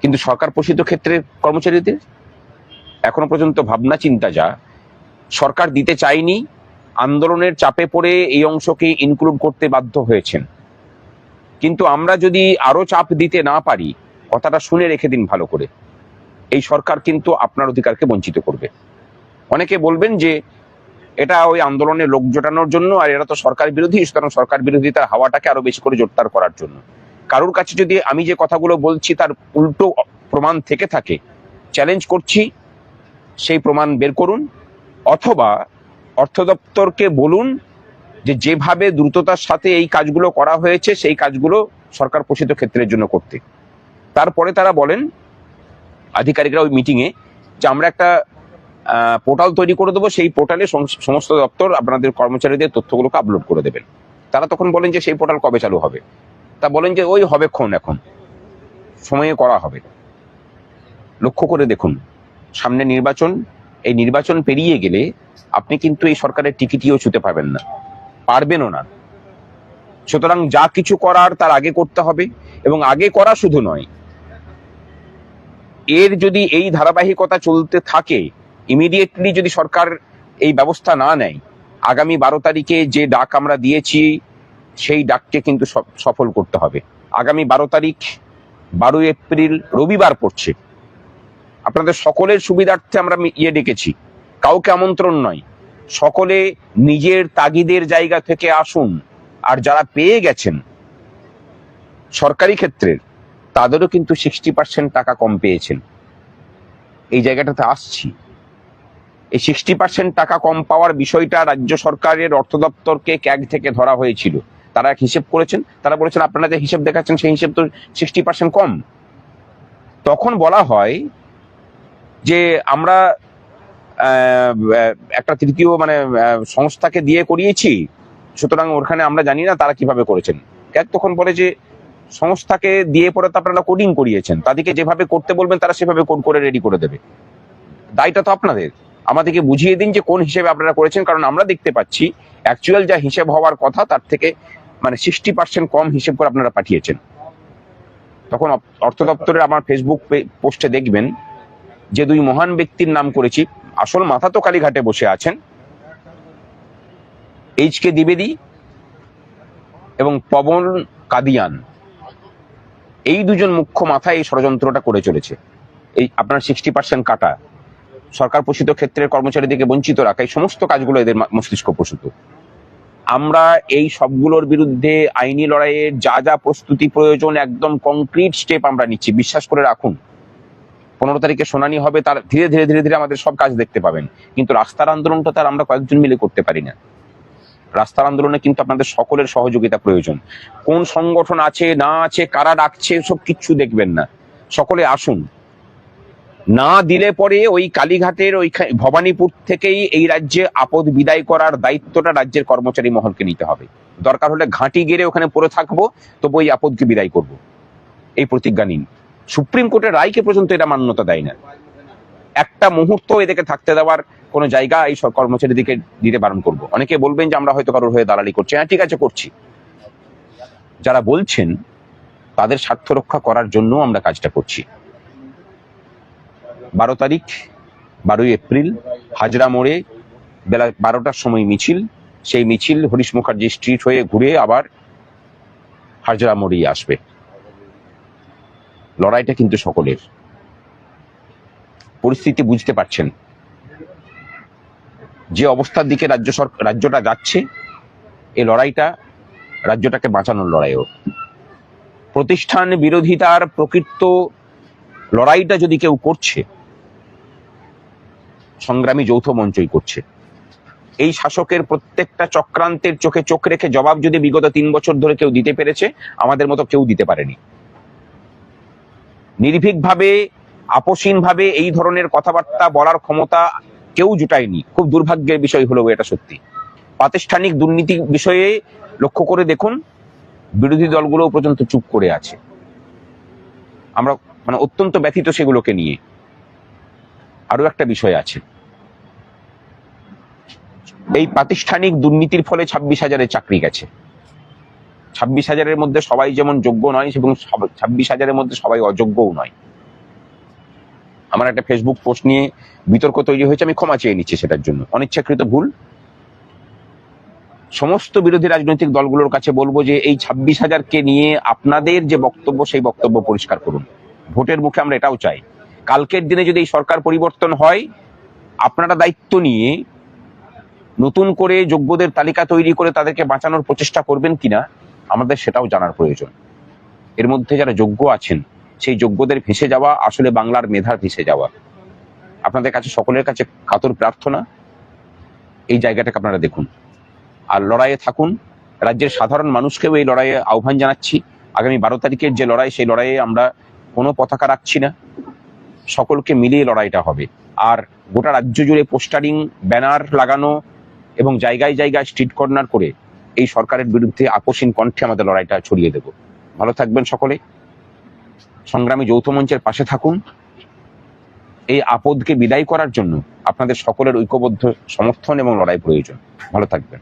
কিন্তু সরকার পোষিত ক্ষেত্রের কর্মচারীদের এখনো পর্যন্ত ভাবনা চিন্তা যা, সরকার দিতে চায়নি, আন্দোলনের চাপে পড়ে এই অংশকে ইনক্লুড করতে বাধ্য হয়েছেন। কিন্তু আমরা যদি আরো চাপ দিতে না পারি, কথাটা শুনে রেখে দিন ভালো করে, এই সরকার কিন্তু আপনার অধিকারকে বঞ্চিত করবে। অনেকে বলবেন যে এটা ওই আন্দোলনে লোক জোটানোর জন্য, আর এরা তো সরকার বিরোধী, সুতরাং সরকার বিরোধিতার হাওয়াটাকে আরো বেশি করে জোরদার করার জন্য। কারোর কাছে যদি আমি যে কথাগুলো বলছি তার উল্টো প্রমাণ থেকে থাকে, চ্যালেঞ্জ করছি, সেই প্রমাণ বের করুন, অথবা অর্থ দপ্তরকে বলুন যে যেভাবে দ্রুততার সাথে এই কাজগুলো করা হয়েছে সেই কাজগুলো সরকার পোষিত ক্ষেত্রের জন্য করতে। তারপরে তারা বলেন আধিকারিকরা ওই মিটিংয়ে যে আমরা একটা পোর্টাল তৈরি করে দেবো, সেই পোর্টালে সমস্ত দপ্তর আপনাদের কর্মচারীদের তথ্যগুলোকে আপলোড করে দেবেন। তারা তখন বলেন যে সেই পোর্টাল কবে চালু হবে? তা বলেন যে ওই হবেক্ষণ, এখন সময়ে করা হবে। লক্ষ্য করে দেখুন, সামনে নির্বাচন, এই নির্বাচন পেরিয়ে গেলে আপনি কিন্তু এই সরকারের টিকিটিও ছুতে পারবেন না, পারবেনও না। সুতরাং যা কিছু করার তার আগে করতে হবে, এবং আগে করা শুধু নয়, এর যদি এই ধারাবাহিকতা চলতে থাকে, ইমিডিয়েটলি যদি সরকার এই ব্যবস্থা না নেয়, আগামী 12 তারিখে যে ডাক আমরা দিয়েছি সেই ডাককে কিন্তু সফল করতে হবে। আগামী 12 তারিখ 12 এপ্রিল রবিবার পড়ছে। আপনাদের সকলের সুবিধার্থে আমরা ডেকেছি, কাউকে আমন্ত্রণ নয়। সকলে নিজের তাগিদের জায়গা থেকে আসুন, আর যারা পেয়ে গেছেন সরকারি ক্ষেত্রের, তাদেরও কিন্তু 60% টাকা কম পেয়েছেন। এই জায়গাটাতে আসছি, এই 60% টাকা কম পাওয়ার বিষয়টা রাজ্য সরকারের অর্থ দপ্তরকে ক্যাগ থেকে ধরা হয়েছিল। তারা হিসেব করেছেন, তারা বলেছেন আপনারা যে হিসেব দেখাচ্ছেন সেই হিসেব তো 60% কম। তখন বলা হয় যে আমরা একটা তৃতীয় সংস্থাকে দিয়ে করিয়েছি, সুতরাং ওখানে আমরা জানি না তারা কিভাবে করেছেন। ক্যাগ তখন বলে যে সংস্থাকে দিয়ে পরে তো আপনারা কোডিং করিয়েছেন, তাদেরকে যেভাবে করতে বলবেন তারা সেভাবে কোড করে রেডি করে দেবে। দায়টা তো আপনাদের, আমাদেরকে বুঝিয়ে দিন যে কোন হিসেবে আপনারা করেছেন, কারণ আমরা দেখতে পাচ্ছি অ্যাকচুয়াল যা হিসেব হওয়ার কথা তার থেকে 60% কম হিসেব করে আপনারা পাঠিয়েছেন। তখন অর্থ দপ্তরের আমার ফেসবুক পোস্টে দেখবেন যে দুই মহান ব্যক্তির নাম করেছি, আসল মাথা তো কালীঘাটে বসে আছেন, এইচ.কে দ্বিবেদী এবং পবন কাদিয়ান। এই দুজন মুখ্য মাথা এই ষড়যন্ত্রটা করে চলেছে। এই আপনার 60% কাটা, সরকার পোষিত ক্ষেত্রের কর্মচারীদেরকে বঞ্চিত রাখা, এই সমস্ত কাজগুলো এদের মস্তিষ্ক প্রসূত। আমরা এই সবগুলোর বিরুদ্ধে আইনি লড়াইয়ের যা যা প্রস্তুতি প্রয়োজন একদম কংক্রিট স্টেপ আমরা নিচ্ছি, বিশ্বাস করে রাখুন। 15 তারিখে শুনানি হবে, তার ধীরে ধীরে ধীরে ধীরে আমাদের সব কাজ দেখতে পাবেন। কিন্তু রাস্তার আন্দোলনটা তার আমরা কয়েকজন মিলে করতে পারি না। রাস্তার আন্দোলনে কিন্তু আপনাদের সকলের সহযোগিতা প্রয়োজন। কোন সংগঠন আছে না আছে, কারা ডাকছে, সব কিচ্ছু দেখবেন না, সকলে আসুন। না দিলে পরে ওই কালীঘাটের ওই ভবানীপুর থেকেই এই রাজ্যে আপদ বিদায় করার দায়িত্বটা রাজ্যের কর্মচারী মহলকে নিতে হবে। দরকার হলে ঘাঁটি গেড়ে ওখানে পড়ে থাকবো, তবু ওই আপদকে বিদায় করব, এই প্রতিজ্ঞা নিন। সুপ্রিম কোর্টের রায়কে পর্যন্ত এটা মান্যতা দেয় না। একটা মুহূর্ত এদেরকে থাকতে দেওয়ার কোনো জায়গা এই কর্মচারীদেরকে দিতে বারণ করবো। অনেকে বলবেন যে আমরা হয়তো কারোর হয়ে দালালি করছি। হ্যাঁ, ঠিক আছে, করছি। যারা বলছেন তাদের স্বার্থ রক্ষা করার জন্য আমরা কাজটা করছি। 12 তারিখ 12 এপ্রিল হাজরা মোড়ে বেলা 12টার সময় মিছিল। সেই মিছিল হরিশ মুখার্জি স্ট্রিট হয়ে ঘুরে আবার হাজরা মোড়েই আসবে। লড়াইটা কিন্তু সকলের। পরিস্থিতি বুঝতে পারছেন, যে অবস্থার দিকে রাজ্যটা যাচ্ছে, এই লড়াইটা রাজ্যটাকে বাঁচানোর লড়াইও। প্রতিষ্ঠান বিরোধিতার প্রকৃত লড়াইটা যদি কেউ করছে, সংগ্রামী যৌথ মঞ্চই করছে। এই শাসকের প্রত্যেকটা চক্রান্তের চোখে চোখ রেখে জবাব যদি বিগত 3 বছর ধরে কেউ দিতে পেরেছে, আমাদের মতো কেউ দিতে পারেনি। নির্ভীকভাবে, আপোষহীনভাবে এই ধরনের কথাবার্তা বলার ক্ষমতা কেউ জুটায়নি। খুব দুর্ভাগ্যের বিষয় হলো এটা সত্যি। প্রাতিষ্ঠানিক দুর্নীতি বিষয়ে লক্ষ্য করে দেখুন, বিরোধী দলগুলো পর্যন্ত চুপ করে আছে। আমরা অত্যন্ত ব্যথিত সেগুলোকে নিয়ে। আরো একটা বিষয় আছে, এই প্রাতিষ্ঠানিক দুর্নীতির ফলে 26,000-এর চাকরি গেছে। 26,000-এর মধ্যে সবাই যেমন যোগ্য নয়, এবং 26,000-এর মধ্যে সবাই অযোগ্যও নয়। আমার একটা ফেসবুক পোস্ট নিয়ে বিতর্ক তৈরি হয়েছে, আমি ক্ষমা চেয়ে নিচ্ছি সেটার জন্য, অনিচ্ছাকৃত ভুল। সমস্ত বিরোধী রাজনৈতিক দলগুলোর কাছে বলবো যে এই 26,000-কে নিয়ে আপনাদের যে বক্তব্য, সেই বক্তব্য পরিষ্কার করুন। ভোটের মুখে আমরা এটাও চাই, কালকের দিনে যদি এই সরকার পরিবর্তন হয়, আপনারা দায়িত্ব নিয়ে নতুন করে যোগ্যদের তালিকা তৈরি করে তাদেরকে বাঁচানোর প্রচেষ্টা করবেন কিনা আমাদের সেটাও জানার প্রয়োজন। এর মধ্যে যারা যোগ্য আছেন, সেই যোগ্যদের ভেসে যাওয়া আসলে বাংলার মেধার ভেসে যাওয়া। আপনাদের কাছে, সকলের কাছে কাতর প্রার্থনা, এই জায়গাটাকে আপনারা দেখুন আর লড়াইয়ে থাকুন। রাজ্যের সাধারণ মানুষকেও এই লড়াইয়ে আহ্বান জানাচ্ছি, আগামী 12 তারিখের যে লড়াই, সেই লড়াইয়ে আমরা কোনো পতাকা রাখছি না, সকলকে মিলিয়ে লড়াইটা হবে। আর গোটা রাজ্য জুড়ে পোস্টারিং, ব্যানার লাগানো এবং জায়গায় জায়গায় স্ট্রিট কর্নার করে এই সরকারের বিরুদ্ধে আকস্মিক কণ্ঠে আমাদের লড়াইটা ছড়িয়ে দেব। ভালো থাকবেন সকলে, সংগ্রামী যৌথ মঞ্চের পাশে থাকুন। এই আপদকে বিদায় করার জন্য আপনাদের সকলের ঐক্যবদ্ধ সমর্থন এবং লড়াই প্রয়োজন। ভালো থাকবেন।